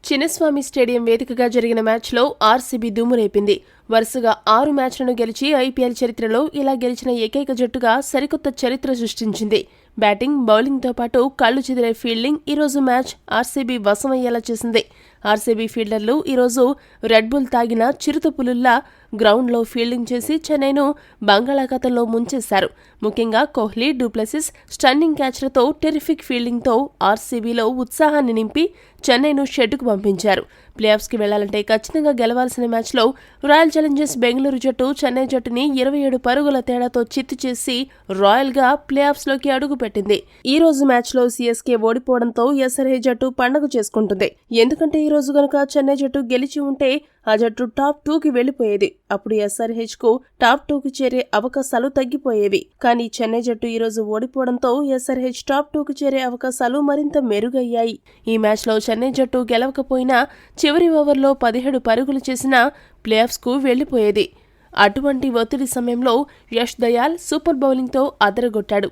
Chinnaswamy stadium వేదికగా జరిగిన మ్యాచ్లో ఆర్సీబీ దుమ్మురేపింది. వరుసగా 6 మ్యాచ్లను గెలిచి ఐపీఎల్ చరిత్రలో ఇలా గెలిచిన ఏకైక జట్టుగా సరికొత్త చరిత్ర సృష్టించింది. బ్యాటింగ్, బౌలింగ్తో పాటు కళ్లు చెదిరే ఫీల్డింగ్ ఈరోజు మ్యాచ్ ఆర్సీబీ వశమయ్యేలా చేసింది. ఆర్సీబీ ఫీల్డర్లు ఈరోజు రెడ్ బుల్ తాగిన చిరుతపులుల్లా గ్రౌండ్లో ఫీల్డింగ్ చేసి చెన్నైను బంగాళాఖాతంలో ముంచేశారు. ముఖ్యంగా కోహ్లీ, డూప్లెసిస్ స్టన్నింగ్ క్యాచ్లతో టెరిఫిక్ ఫీల్డింగ్తో ఆర్సీబీలో ఉత్సాహాన్ని నింపి చెన్నైను షెడ్డుకు పంపించారు. ప్లేఆఫ్స్కి వెళ్లాలంటే ఖచ్చితంగా గెలవాల్సిన మ్యాచ్లో రాయల్ ఛాలెంజర్స్ బెంగళూరు జట్టు చెన్నై జట్టుని 27 పరుగుల తేడాతో చిత్తు చేసి రాయల్గా ప్లేఆఫ్స్లోకి అడుగుపెట్టింది. ఈ రోజు మ్యాచ్లో సీఎస్కే ఓడిపోవడంతో ఎస్ఆర్హెచ్ జట్టు పండగ చేసుకుంటుంది. ఎందుకంటే ఈ రోజు గనుక చెన్నై జట్టు గెలిచి ఉంటే ఆ జట్టు టాప్ 2కి వెళ్లిపోయేది. అప్పుడు ఎస్ఆర్హెచ్ కు టాప్ 2కి చేరే అవకాశాలు తగ్గిపోయేవి. కానీ చెన్నై జట్టు ఈ రోజు ఓడిపోవడంతో ఎస్ఆర్హెచ్ టాప్ 2కి చేరే అవకాశాలు మరింత మెరుగయ్యాయి. ఈ మ్యాచ్లో చెన్నై జట్టు గెలవకపోయినా చివరి ఓవర్లో 17 పరుగులు చేసినా ప్లేఆఫ్స్ కు వెళ్లిపోయేది. అటువంటి ఒత్తిడి సమయంలో యష్ దయాల్ సూపర్ బౌలింగ్తో అదరగొట్టాడు.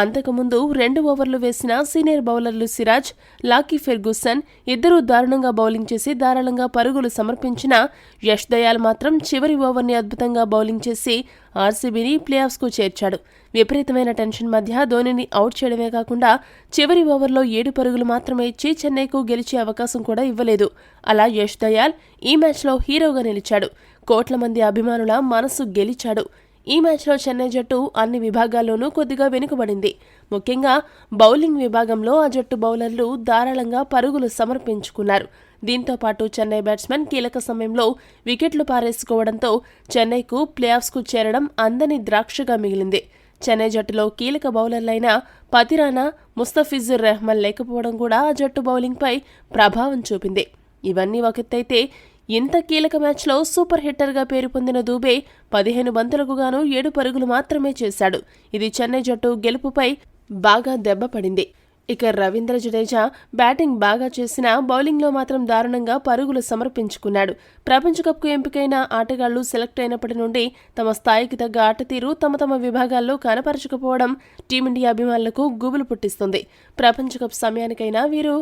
అంతకుముందు 2 ఓవర్లు వేసిన సీనియర్ బౌలర్లు సిరాజ్, లాకీ ఫెర్గూసన్ ఇద్దరూ దారుణంగా బౌలింగ్ చేసి ధారాళంగా పరుగులు సమర్పించిన యష్ దయాల్ మాత్రం చివరి ఓవర్ని అద్భుతంగా బౌలింగ్ చేసి ఆర్సీబీని ప్లేఆఫ్స్కు చేర్చాడు. విపరీతమైన టెన్షన్ మధ్య ధోనీని అవుట్ చేయడమే కాకుండా చివరి ఓవర్లో 7 పరుగులు మాత్రమే ఇచ్చి చెన్నైకు గెలిచే అవకాశం కూడా ఇవ్వలేదు. అలా యష్ దయాల్ ఈ మ్యాచ్లో హీరోగా నిలిచాడు. కోట్ల మంది అభిమానుల మనసు గెలిచాడు. ఈ మ్యాచ్లో చెన్నై జట్టు అన్ని విభాగాల్లోనూ కొద్దిగా వెనుకబడింది. ముఖ్యంగా బౌలింగ్ విభాగంలో ఆ జట్టు బౌలర్లు ధారాళంగా పరుగులు సమర్పించుకున్నారు. దీంతో పాటు చెన్నై బ్యాట్స్మెన్ కీలక సమయంలో వికెట్లు పారేసుకోవడంతో చెన్నైకు ప్లేఆఫ్స్కు చేరడం అందని ద్రాక్షగా మిగిలింది. చెన్నై జట్టులో కీలక బౌలర్లైన పతిరానా, ముస్తఫిజుర్ రెహమాన్ లేకపోవడం కూడా ఆ జట్టు బౌలింగ్పై ప్రభావం చూపింది. ఇవన్నీ ఒకెత్తైతే ఇంత కీలక మ్యాచ్లో సూపర్ హిట్టర్గా పేరు పొందిన దూబే 15 బంతులకు గాను 7 పరుగులు మాత్రమే చేశాడు. ఇది చెన్నై జట్టు గెలుపుపై బాగా దెబ్బపడింది. ఇక రవీంద్ర జడేజా బ్యాటింగ్ బాగా చేసినా బౌలింగ్లో మాత్రం దారుణంగా పరుగులు సమర్పించుకున్నాడు. ప్రపంచ కప్కు ఎంపికైన ఆటగాళ్లు సెలెక్ట్ అయినప్పటి నుండి తమ స్థాయికి తగ్గ ఆటతీరు తమ విభాగాల్లో కనపరచకపోవడం టీమిండియా అభిమానులకు గుబులు పుట్టిస్తుంది. ప్రపంచ కప్ సమయానికైనా వీరు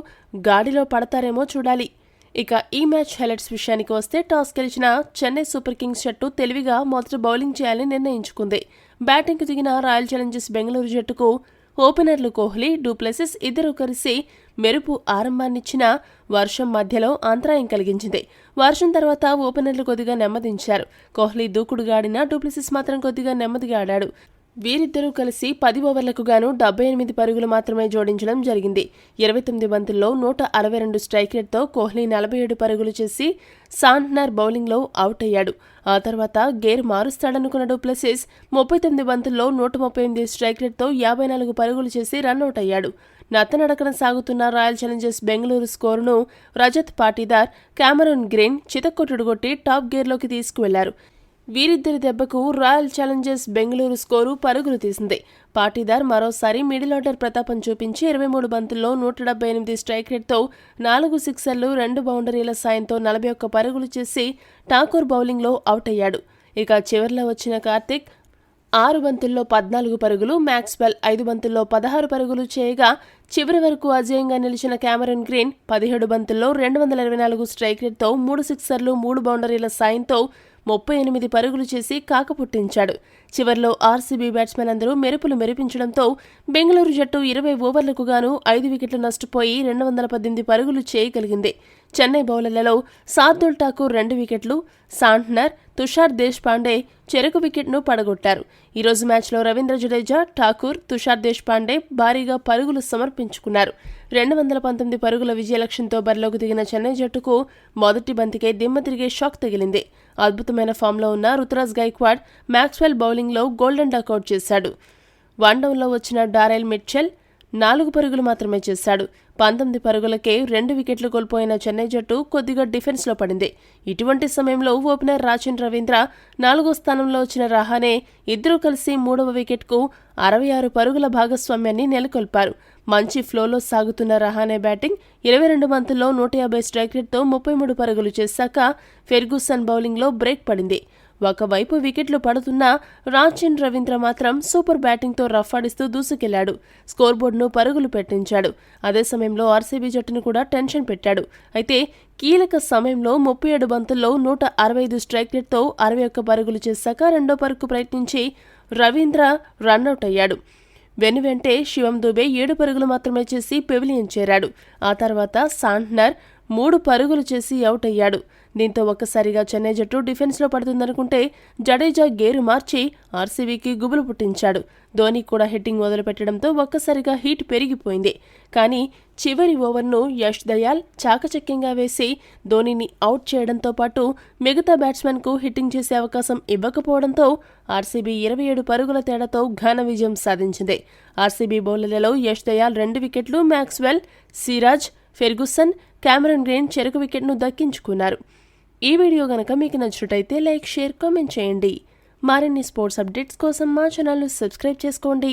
గాడిలో పడతారేమో చూడాలి. ఇక ఈ మ్యాచ్ హైలైట్స్ విషయానికి వస్తే టాస్ గెలిచిన చెన్నై సూపర్ కింగ్స్ జట్టు తెలివిగా మొదట బౌలింగ్ చేయాలని నిర్ణయించుకుంది. బ్యాటింగ్కు దిగిన రాయల్ ఛాలెంజర్స్ బెంగళూరు జట్టుకు ఓపెనర్లు కోహ్లీ, డూప్లెసిస్ ఇద్దరూ కలిసి మెరుపు ఆరంభాన్నిచ్చిన వర్షం మధ్యలో అంతరాయం కలిగించింది. వర్షం తర్వాత ఓపెనర్లు కొద్దిగా నెమ్మదించారు. కోహ్లీ దూకుడుగా ఆడినా డూప్లెసిస్ మాత్రం కొద్దిగా నెమ్మదిగా ఆడాడు. వీరిద్దరూ కలిసి 10 ఓవర్లకు గాను 78 పరుగులు మాత్రమే జోడించడం జరిగింది. 29 బంతుల్లో 162 స్ట్రైక్ రేట్తో కోహ్లీ 47 పరుగులు చేసి సాంట్నర్ బౌలింగ్లో అవుట్ అయ్యాడు. ఆ తర్వాత గేర్ మారుస్తాడనుకున్న డూప్లెసిస్ 39 బంతుల్లో 138 స్ట్రైక్ రేట్తో 54 పరుగులు చేసి రన్అట్ అయ్యాడు. నత్తనడకన సాగుతున్న రాయల్ ఛాలెంజర్స్ బెంగళూరు స్కోరును రజత్ పాటీదార్, కామరూన్ గ్రీన్ చితక్కొట్టుడు కొట్టి టాప్ గేర్లోకి తీసుకువెళ్లారు. వీరిద్దరి దెబ్బకు రాయల్ ఛాలెంజర్స్ బెంగళూరు స్కోరు పరుగులు తీసింది. పాటీదార్ మరోసారి మిడిల్ ఆర్డర్ ప్రతాపం చూపించి 23 బంతుల్లో 178 స్ట్రైక్ రేట్తో 4 సిక్సర్లు 2 బౌండరీల సాయంతో 41 పరుగులు చేసి ఠాకూర్ బౌలింగ్లో అవుట్ అయ్యాడు. ఇక చివర్లో వచ్చిన కార్తిక్ 6 బంతుల్లో 14 పరుగులు, మ్యాక్స్వెల్ 5 బంతుల్లో 16 పరుగులు చేయగా చివరి వరకు అజేయంగా నిలిచిన కామరూన్ గ్రీన్ 17 బంతుల్లో 224 స్ట్రైక్ రేట్తో 3 సిక్సర్లు 3 బౌండరీల సాయంతో 38 పరుగులు చేసి కాకపుట్టించాడు. చివర్లో ఆర్సీబీ బ్యాట్స్మెన్ అందరూ మెరుపులు మెరిపించడంతో బెంగళూరు జట్టు 20 ఓవర్లకు గాను 5 వికెట్లు నష్టపోయి 218 పరుగులు చేయగలిగింది. చెన్నై బౌలర్లలో శార్దూల్ ఠాకూర్ 2 వికెట్లు, సాంట్నర్, తుషార్ దేశ్పాండే చెరకు వికెట్ను పడగొట్టారు. ఈరోజు మ్యాచ్లో రవీంద్ర జడేజా, ఠాకూర్, తుషార్ దేశ్పాండే భారీగా పరుగులు సమర్పించుకున్నారు. 219 పరుగుల విజయలక్ష్యంతో బరిలోకి దిగిన చెన్నై జట్టుకు మొదటి బంతికే దిమ్మ తిరిగే షాక్ తగిలింది. అద్భుతమైన ఫామ్లో ఉన్న రుతురాజ్ గైక్వాడ్ మ్యాక్స్వెల్ బౌలింగ్లో గోల్డెన్ డకౌట్ చేశాడు. 1 డౌన్లో వచ్చిన డారెల్ మిట్చెల్ 4 పరుగులు మాత్రమే చేశాడు. 19 పరుగులకే 2 వికెట్లు కోల్పోయిన చెన్నై జట్టు కొద్దిగా డిఫెన్స్లో పడింది. ఇటువంటి సమయంలో ఓపెనర్ రాచిన్ రవీంద్ర 4వ స్థానంలో వచ్చిన రహానే ఇద్దరూ కలిసి 3వ వికెట్కు 66 పరుగుల భాగస్వామ్యాన్ని నెలకొల్పారు. మంచి ఫ్లోలో సాగుతున్న రహానే బ్యాటింగ్ 22 బంతుల్లో 150 స్ట్రైక్ రేట్తో 33 పరుగులు చేశాక ఫెర్గూసన్ బౌలింగ్లో బ్రేక్ పడింది. ఒకవైపు వికెట్లు పడుతున్నా రాచిన్ రవీంద్ర మాత్రం సూపర్ బ్యాటింగ్తో రఫాడిస్తూ దూసుకెళ్లాడు. స్కోర్ బోర్డును పరుగులు పెట్టించాడు. అదే సమయంలో ఆర్సీబీ జట్టును కూడా టెన్షన్ పెట్టాడు. అయితే కీలక సమయంలో 37 బంతుల్లో 165 స్ట్రైక్ రేట్తో 61 పరుగులు చేశాక రెండో పరుగుకు ప్రయత్నించి రవీంద్ర రన్అట్ అయ్యాడు. వెనువెంటే శివం దుబే 7 పరుగులు మాత్రమే చేసి పెవిలియన్ చేరాడు. ఆ తర్వాత శాంట్నర్ 3 పరుగులు చేసి అవుట్ అయ్యాడు. దీంతో ఒక్కసారిగా చెన్నై జట్టు డిఫెన్స్లో పడుతుందనుకుంటే జడేజా గేరు మార్చి ఆర్సీబీకి గుబులు పుట్టించాడు. ధోని కూడా హిట్టింగ్ మొదలుపెట్టడంతో ఒక్కసారిగా హీట్ పెరిగిపోయింది. కానీ చివరి ఓవర్ను యష్ దయాల్ చాకచక్యంగా వేసి ధోనిని అవుట్ చేయడంతో పాటు మిగతా బ్యాట్స్మెన్కు హిట్టింగ్ చేసే అవకాశం ఇవ్వకపోవడంతో ఆర్సీబీ 27 పరుగుల తేడాతో ఘన విజయం సాధించింది. ఆర్సీబీ బౌలర్లలో యష్ దయాల్ 2 వికెట్లు, Maxwell, Siraj, Ferguson, Cameron green చెరకు వికెట్ను దక్కించుకున్నారు. ఈ వీడియో గనక మీకు నచ్చినట్టయితే లైక్, షేర్, కామెంట్ చేయండి. మరిన్ని స్పోర్ట్స్ అప్డేట్స్ కోసం మా ఛానల్ను సబ్స్క్రైబ్ చేసుకోండి.